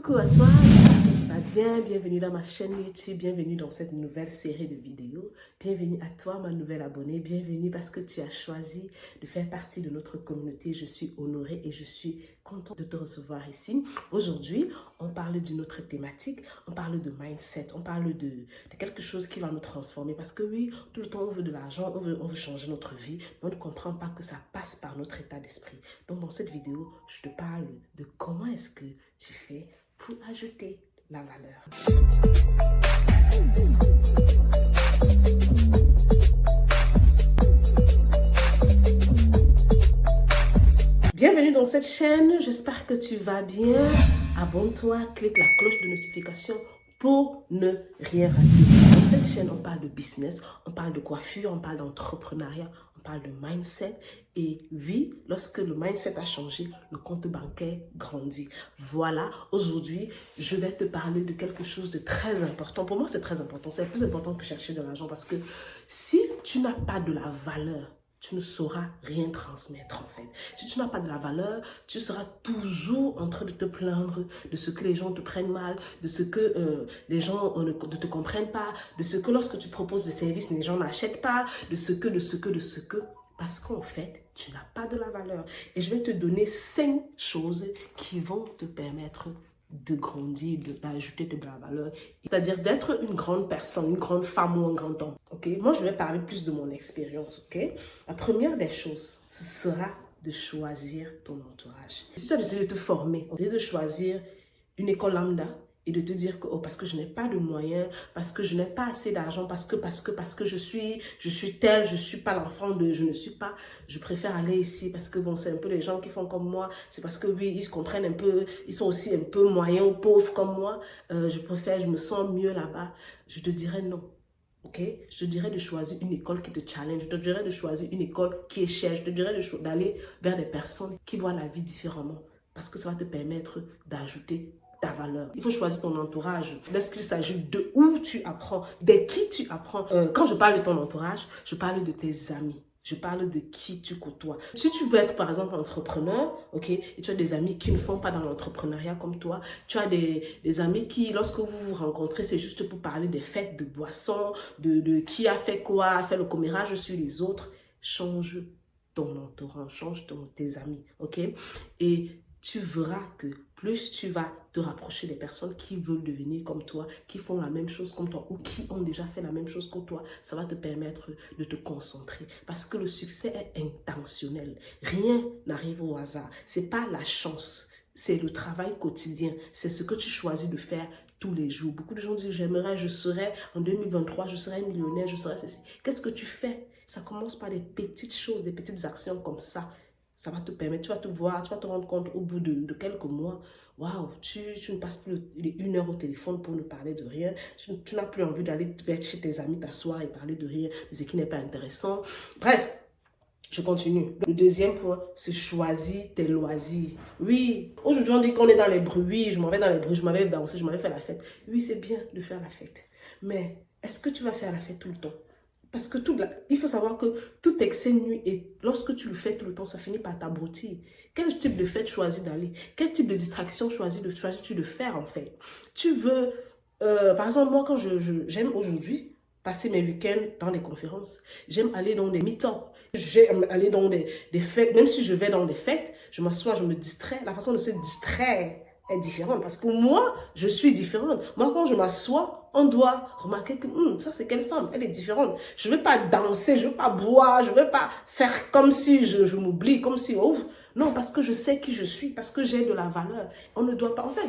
Coucou à toi, j'espère que tu vas bien, bienvenue dans ma chaîne YouTube, bienvenue dans cette nouvelle série de vidéos, bienvenue à toi ma nouvelle abonnée, bienvenue parce que tu as choisi de faire partie de notre communauté, je suis honorée et je suis contente de te recevoir ici. Aujourd'hui, on parle d'une autre thématique, on parle de mindset, on parle de quelque chose qui va nous transformer parce que oui, tout le temps on veut de l'argent, on veut changer notre vie, mais on ne comprend pas que ça passe par notre état d'esprit. Donc dans cette vidéo, je te parle de comment est-ce que tu fais pour ajouter la valeur. Bienvenue dans cette chaîne, j'espère que tu vas bien. Abonne-toi, clique la cloche de notification pour ne rien rater. Dans cette chaîne, on parle de business, on parle de coiffure, on parle d'entrepreneuriat, on parle de mindset. Et oui, lorsque le mindset a changé, le compte bancaire grandit. Voilà, aujourd'hui, je vais te parler de quelque chose de très important. Pour moi, c'est très important. C'est plus important que chercher de l'argent parce que si tu n'as pas de la valeur, tu ne sauras rien transmettre en fait. Si tu n'as pas de la valeur, tu seras toujours en train de te plaindre de ce que les gens te prennent mal, de ce que les gens ne te comprennent pas, de ce que lorsque tu proposes des services, les gens n'achètent pas, de ce que. Parce qu'en fait, tu n'as pas de la valeur. Et je vais te donner 5 choses qui vont te permettre de grandir, d'ajouter de la valeur. C'est-à-dire d'être une grande personne, une grande femme ou un grand homme. Okay? Moi, je vais parler plus de mon expérience. Okay? La première des choses, ce sera de choisir ton entourage. Si tu as décidé de te former, au lieu de choisir une école lambda, et de te dire que oh, parce que je n'ai pas de moyens, parce que je n'ai pas assez d'argent, parce que je suis telle, je suis pas l'enfant de je ne suis pas, je préfère aller ici parce que bon, c'est un peu les gens qui font comme moi, c'est parce que oui, ils comprennent un peu, ils sont aussi un peu moyens ou pauvres comme moi, je me sens mieux là-bas. Je te dirais non. Ok, je te dirais de choisir une école qui te challenge, je te dirais de choisir une école qui est chère, je te dirais d'aller vers des personnes qui voient la vie différemment parce que ça va te permettre d'ajouter ta valeur. Il faut choisir ton entourage. Lorsqu'il s'agit de où tu apprends, de qui tu apprends. Quand je parle de ton entourage, je parle de tes amis. Je parle de qui tu côtoies. Si tu veux être par exemple entrepreneur, ok, et tu as des amis qui ne font pas dans l'entrepreneuriat comme toi, tu as des amis qui, lorsque vous vous rencontrez, c'est juste pour parler des fêtes, de boissons, de qui a fait quoi, a fait le commérage sur les autres. Change ton entourage, change tes amis, ok? Et tu verras que plus tu vas te rapprocher des personnes qui veulent devenir comme toi, qui font la même chose comme toi ou qui ont déjà fait la même chose que toi, ça va te permettre de te concentrer. Parce que le succès est intentionnel. Rien n'arrive au hasard. C'est pas la chance. C'est le travail quotidien. C'est ce que tu choisis de faire tous les jours. Beaucoup de gens disent, j'aimerais, je serai en 2023, je serai millionnaire, je serai ceci. Qu'est-ce que tu fais? Ça commence par des petites choses, des petites actions comme ça. Ça va te permettre, tu vas te voir, tu vas te rendre compte au bout de quelques mois, waouh, tu ne passes plus une heure au téléphone pour ne parler de rien, tu n'as plus envie d'aller chez tes amis t'asseoir et parler de rien, de ce qui n'est pas intéressant. Bref, je continue. Le deuxième point, c'est choisir tes loisirs. Oui, aujourd'hui on dit qu'on est dans les bruits, je m'en vais dans les bruits, je m'en vais danser, je m'en vais faire la fête. Oui, c'est bien de faire la fête, mais est-ce que tu vas faire la fête tout le temps? Parce que il faut savoir que tout excès nuit et lorsque tu le fais tout le temps, ça finit par t'abrutir. Quel type de fête choisis d'aller? Quel type de distraction choisis-tu de faire en fait? Tu veux, par exemple, moi quand j'aime aujourd'hui passer mes week-ends dans des conférences, j'aime aller dans des meet-up, j'aime aller dans des fêtes, même si je vais dans des fêtes, je m'assois, je me distrais. La façon de se distraire est différente parce que moi, je suis différente. Moi, quand je m'assois, on doit remarquer que ça, c'est quelle femme? Elle est différente. Je ne veux pas danser, je ne veux pas boire, je ne veux pas faire comme si je m'oublie, comme si, oh, non, parce que je sais qui je suis, parce que j'ai de la valeur. On ne doit pas, en fait,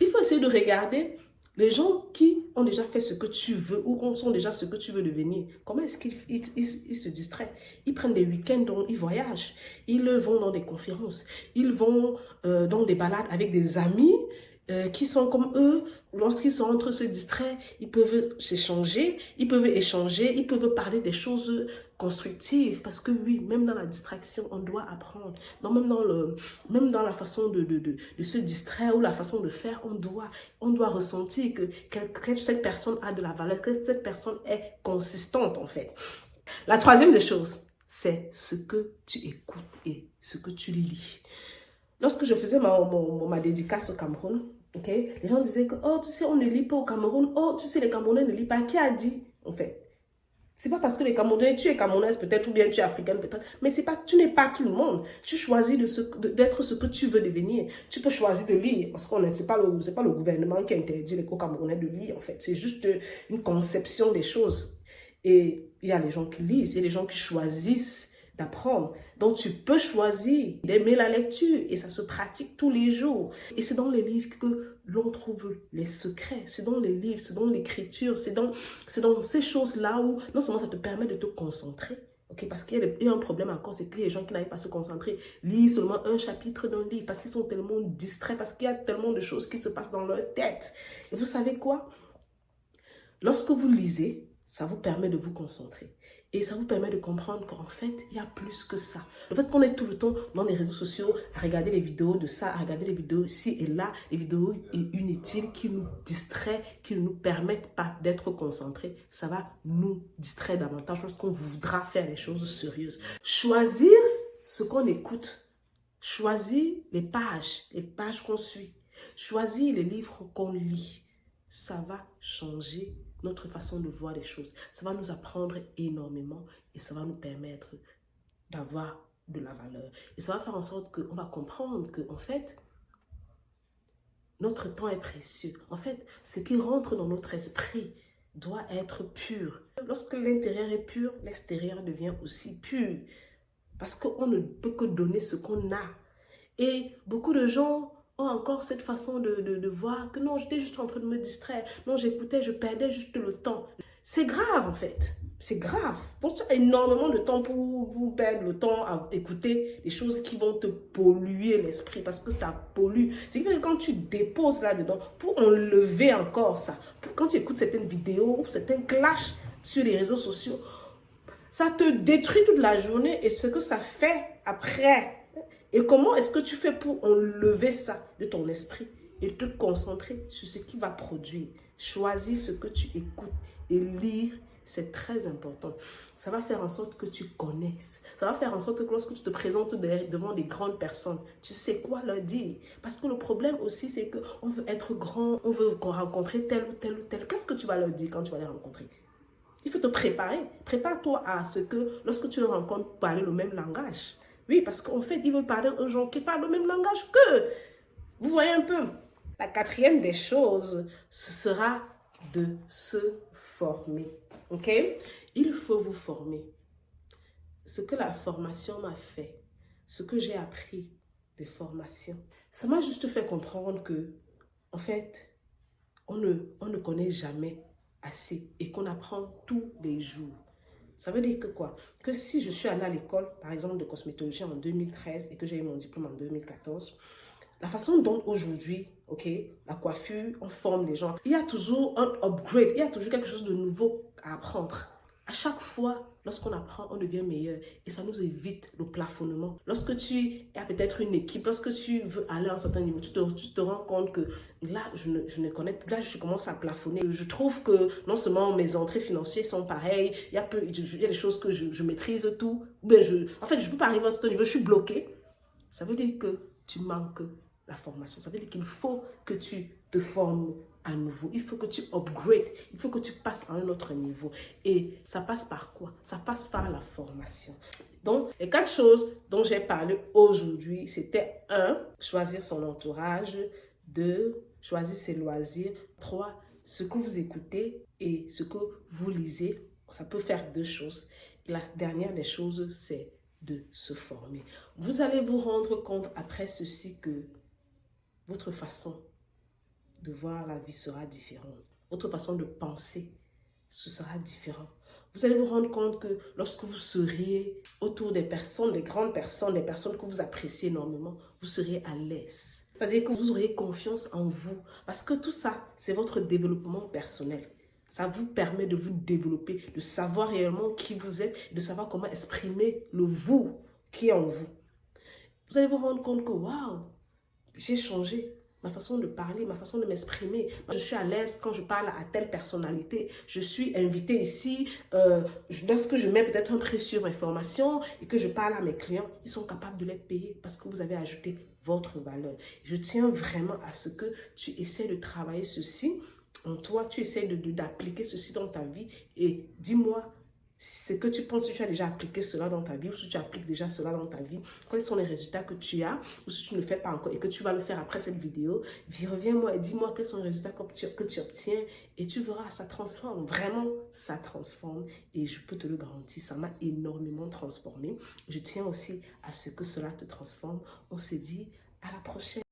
il faut essayer de regarder les gens qui ont déjà fait ce que tu veux ou sont déjà ce que tu veux devenir. Comment est-ce qu'ils se distraient? Ils prennent des week-ends, ils voyagent, ils vont dans des conférences, ils vont dans des balades avec des amis qui sont comme eux. Lorsqu'ils sont entre se distraire, ils peuvent s'échanger, ils peuvent échanger, ils peuvent parler des choses constructives. Parce que oui, même dans la distraction, on doit apprendre. Non, même dans la façon de se distraire ou la façon de faire, on doit ressentir que cette personne a de la valeur, que cette personne est consistante en fait. La troisième des choses, c'est ce que tu écoutes et ce que tu lis. Lorsque je faisais ma dédicace au Cameroun, Ok? Les gens disaient que, oh, tu sais, on ne lit pas au Cameroun. Oh, tu sais, les Camerounais ne lisent pas. Qui a dit, en fait? C'est pas parce que les Camerounais, tu es Camerounaise peut-être, ou bien tu es africaine peut-être, mais c'est pas, tu n'es pas tout le monde. Tu choisis d'être ce que tu veux devenir. Tu peux choisir de lire, parce que c'est pas le gouvernement qui interdit les Camerounais de lire, en fait. C'est juste une conception des choses. Et il y a les gens qui lisent, il y a les gens qui choisissent d'apprendre. Donc, tu peux choisir d'aimer la lecture et ça se pratique tous les jours. Et c'est dans les livres que l'on trouve les secrets. C'est dans les livres, c'est dans l'écriture, c'est dans ces choses-là où non seulement ça te permet de te concentrer, okay, parce qu'il y a un problème encore, c'est que les gens qui n'arrivent pas à se concentrer lisent seulement un chapitre d'un livre parce qu'ils sont tellement distraits, parce qu'il y a tellement de choses qui se passent dans leur tête. Et vous savez quoi? Lorsque vous lisez, ça vous permet de vous concentrer. Et ça vous permet de comprendre qu'en fait, il y a plus que ça. Le fait qu'on est tout le temps dans les réseaux sociaux, à regarder les vidéos de ça, à regarder les vidéos ici et là, les vidéos inutiles qui nous distraient, qui ne nous permettent pas d'être concentrés, ça va nous distraire davantage lorsqu'on voudra faire les choses sérieuses. Choisir ce qu'on écoute, choisir les pages qu'on suit, choisir les livres qu'on lit, ça va changer notre façon de voir les choses. Ça va nous apprendre énormément et ça va nous permettre d'avoir de la valeur. Et ça va faire en sorte qu'on va comprendre qu'en fait, notre temps est précieux. En fait, ce qui rentre dans notre esprit doit être pur. Lorsque l'intérieur est pur, l'extérieur devient aussi pur. Parce qu'on ne peut que donner ce qu'on a. Et beaucoup de gens ont encore cette façon de voir que non, j'étais juste en train de me distraire. Non, j'écoutais, je perdais juste le temps. C'est grave en fait. C'est grave. Donc, tu as énormément de temps pour vous perdre le temps à écouter des choses qui vont te polluer l'esprit parce que ça pollue. C'est que quand tu déposes là-dedans, pour enlever encore ça, quand tu écoutes certaines vidéos ou certains clashs sur les réseaux sociaux, ça te détruit toute la journée et ce que ça fait après. Et comment est-ce que tu fais pour enlever ça de ton esprit et te concentrer sur ce qui va produire? Choisis ce que tu écoutes et lire, c'est très important. Ça va faire en sorte que tu connaisses. Ça va faire en sorte que lorsque tu te présentes devant des grandes personnes, tu sais quoi leur dire. Parce que le problème aussi, c'est qu'on veut être grand, on veut rencontrer tel ou tel ou tel. Qu'est-ce que tu vas leur dire quand tu vas les rencontrer? Il faut te préparer. Prépare-toi à ce que lorsque tu les rencontres, parler le même langage. Oui, parce qu'en fait, ils veulent parler aux gens qui parlent le même langage qu'eux. Vous voyez un peu? La quatrième des choses, ce sera de se former. OK? Il faut vous former. Ce que la formation m'a fait, ce que j'ai appris des formations, ça m'a juste fait comprendre que, en fait, on ne connaît jamais assez et qu'on apprend tous les jours. Ça veut dire que quoi? Que si je suis allée à l'école, par exemple, de cosmétologie en 2013 et que j'ai eu mon diplôme en 2014, la façon dont aujourd'hui, ok, la coiffure, on forme les gens, il y a toujours un upgrade, il y a toujours quelque chose de nouveau à apprendre. À chaque fois, lorsqu'on apprend, on devient meilleur et ça nous évite le plafonnement. Lorsque tu as peut-être une équipe, lorsque tu veux aller à un certain niveau, tu te rends compte que là, je ne connais plus, là, je commence à plafonner. Je trouve que non seulement mes entrées financières sont pareilles, il y a des choses que je maîtrise tout. Ben en fait, je ne peux pas arriver à un certain niveau, je suis bloquée. Ça veut dire que tu manques la formation. Ça veut dire qu'il faut que tu te formes à nouveau. Il faut que tu upgrades. Il faut que tu passes à un autre niveau. Et ça passe par quoi? Ça passe par la formation. Donc, les 4 choses dont j'ai parlé aujourd'hui, c'était 1, choisir son entourage. 2, choisir ses loisirs. 3, ce que vous écoutez et ce que vous lisez. Ça peut faire 2 choses. Et la dernière des choses, c'est de se former. Vous allez vous rendre compte après ceci que votre façon de voir la vie sera différente. Votre façon de penser, ce sera différent. Vous allez vous rendre compte que lorsque vous seriez autour des personnes, des grandes personnes, des personnes que vous appréciez énormément, vous serez à l'aise. C'est-à-dire que vous aurez confiance en vous. Parce que tout ça, c'est votre développement personnel. Ça vous permet de vous développer, de savoir réellement qui vous êtes, de savoir comment exprimer le vous qui est en vous. Vous allez vous rendre compte que, waouh, j'ai changé. ma façon de parler, ma façon de m'exprimer. Je suis à l'aise quand je parle à telle personnalité. Je suis invitée ici. Lorsque je mets peut-être un prix sur mes formations et que je parle à mes clients, ils sont capables de les payer parce que vous avez ajouté votre valeur. Je tiens vraiment à ce que tu essaies de travailler ceci en toi, tu essaies d'appliquer ceci dans ta vie et dis-moi ce que tu penses, si tu as déjà appliqué cela dans ta vie ou si tu appliques déjà cela dans ta vie, quels sont les résultats que tu as ou si tu ne le fais pas encore et que tu vas le faire après cette vidéo, reviens-moi et dis-moi quels sont les résultats que tu obtiens et tu verras, ça transforme, vraiment ça transforme et je peux te le garantir, ça m'a énormément transformé. Je tiens aussi à ce que cela te transforme. On se dit à la prochaine.